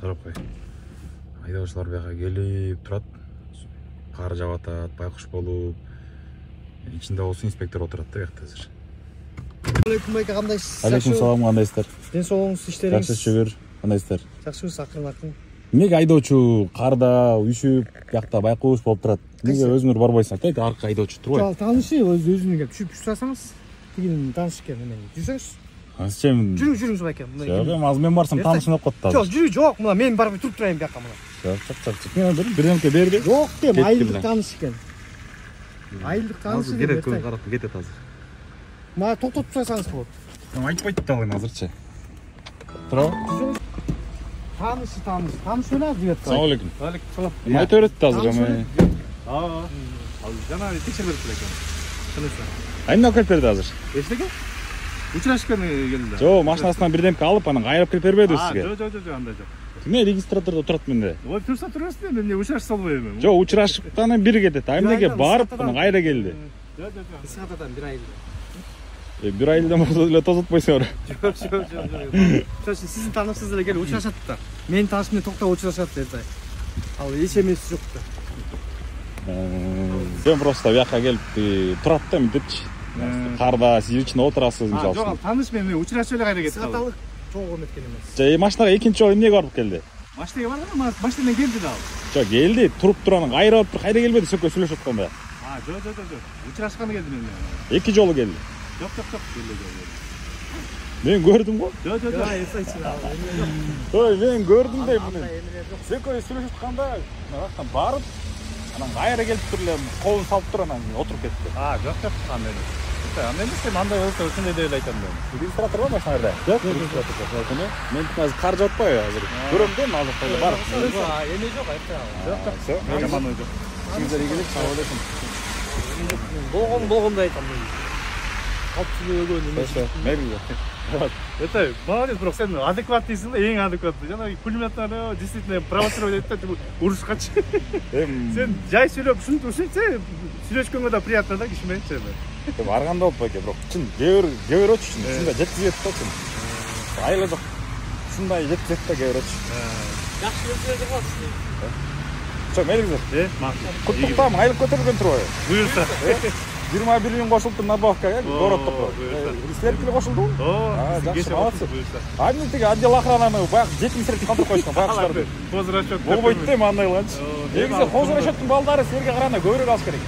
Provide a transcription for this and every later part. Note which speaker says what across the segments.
Speaker 1: карап кой. Айдоочулар бияка келип турат. Кар жаап атат, байкуш болуп. Ичинде болсо инспектор отурат да биякта азыр.
Speaker 2: Алейкум байка, кандайсыз?
Speaker 1: Алейкум салам, кандайсыздар?
Speaker 2: Ден соолугуңуз, иштериңиз?
Speaker 1: Жакшы шүгүр. Кандайсыздар?
Speaker 2: Жакшыбыз, акырын.
Speaker 1: Эмнеге айдоочу карда үйшүп, биякта байкуш болуп турат? Эмнеге өзүңөр барбайсыңар? Тек аркы айдоочу турбайбы?
Speaker 2: Жок, таанышы өзүнүн келип түшүп турсаңыз, тигинин тааныш экен менен. Жүрсөңүз?
Speaker 1: Сен
Speaker 2: Жүрүңүз байка.
Speaker 1: Жок, азыр мен барсам таанышым окот да.
Speaker 2: Жок, жүрүү жок, мына мен барып туруп турайын бияка мына.
Speaker 1: Жок. Мен бирдемке берди.
Speaker 2: Жок дем, айылдык тааныш экен. Айылдык тааныш
Speaker 1: Азыр керек көз карап кетет азыр.
Speaker 2: Мына токтотуп турсаңыз болот.
Speaker 1: Айтпайт да алайын азырчы. Тура.
Speaker 2: Тааныш менен дигет.
Speaker 1: Assalamu alaikum.
Speaker 3: Алейкум салам.
Speaker 1: Айта берет азыр ама.
Speaker 3: Ал жана текшерип берип экен. Кылысың.
Speaker 1: Айна алып берди азыр.
Speaker 3: Эчтеге? Учрашкан келди.
Speaker 1: Жок, машинасынан бирдемке алып, анан кайрап кирип бербеди сизге.
Speaker 3: Жок, андай жок.
Speaker 1: Эмне регистратордо турат менде?
Speaker 3: Ой, турса турасың, эмне учрашып салбайбы?
Speaker 1: Жок, учрашкандан бири кетет. А эмнеге барып, анан кайра келди?
Speaker 3: Жок.
Speaker 2: Исхатадан бир ай.
Speaker 1: Бир айда мурда эле тозотпойсуңар.
Speaker 2: Жок. Ошо сиздин таанышсыз эле келип учрашат да. Менин тааныш менен токтоп учрашат dedi. Ал эч эмеси жок да.
Speaker 1: Сен просто бияка келип турат да мынтипчи. Карда сиз ичинде отурасыз, мисалы.
Speaker 3: Жок, тааныш менен учрашып эле кайра кетти.
Speaker 2: Исхаталык чогуу эметкен эмес.
Speaker 1: Машинага экинчи жолу эмнеге барып келди?
Speaker 3: Машинага барган, машинадан келди да ал.
Speaker 1: Жок, келди, туруп турган кайра барып кайра келбеди, сөккө сүйлөшүп атканда.
Speaker 3: Жок. Учрашканы келди менен.
Speaker 1: Эки жолу келди.
Speaker 3: Жок.
Speaker 1: Мен көрдүм го.
Speaker 3: Жок.
Speaker 1: Ой, мен көрдүм да муну. Сөккө сүйлөшүп атканда, арактан барып, анан кайра келип туруп эле колун салып туруп анан отуруп кетти.
Speaker 3: Жок, андай. Мен сен андай болсо ушундай деп эле айтам мен.
Speaker 1: Регистратор бар машинада? Жок, регистратор жок. Мен азыр кар жатпайбы азыр? Көрөм да, азыр барып.
Speaker 2: Эме жок айта.
Speaker 3: Жок. Жаман ой жок.
Speaker 1: Сиздер ийгилик салам.
Speaker 2: Болгондой айтам мен. Калпчылыгы эмес.
Speaker 1: Мейлі.
Speaker 3: Это молодец, бирок сен адекваттыйсың да, эң адекваттуу. Жана пулеметтер действительно провоцировать этет деп урушкачы. Сен жай сүйлөп, ушунча сүйлөшкөнгө да приятно да киши мененчи.
Speaker 1: Барганда болуп байке, бирок чын кеберочу чын. Ушундай жеткизет да чын. Айла жок. Ушундай жеткизет да кеберочу.
Speaker 2: Жакшы нерселерди кыласыз.
Speaker 1: Чо, мейлиңиздер. Куттуктам, айлык көтөрүлгөн турбайбы?
Speaker 3: Буюрса.
Speaker 1: 21 миң кошулду надбавкага, городтуку. Силердики кошулду? Жакшы, молодцы. Аны тиги отдел охрананы баягы жетимсиретип калтырып коюшкан байкуштарды.
Speaker 3: Хозрасчет.
Speaker 1: Болбойт да андай кылганчы. Негизи хозрасчеттин балдары силерге караганда көбүрөөк алыш керек.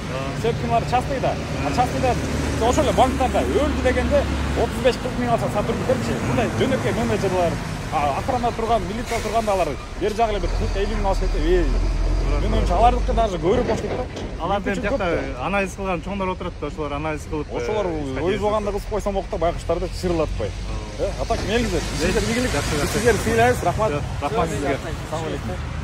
Speaker 1: Себеби алар частныйда. Частныйда ошол эле банктарда өлдү дегенде 35-40 миң алса сотрудниктерчи. Мындай жөнөкөй менеджерлер, охрана турган, милиция турганда алар бер жагы эле бир 40-50 миң алыш керек. Мен ойымча алардыкы даже көбүрөөк болуш керек да.
Speaker 3: Аларды жакта анализ кылган чоңдор отурат да, ошолор анализ кылып.
Speaker 1: Ошолор ойуз болгондо кылып койсом окта байкуштарды чырылатпай. А так мелиңиздер. Сиздер ийгилик. Сиздер сыйлайсыз, рахмат.
Speaker 3: Рахмат сизге.
Speaker 1: Assalomu alaykum.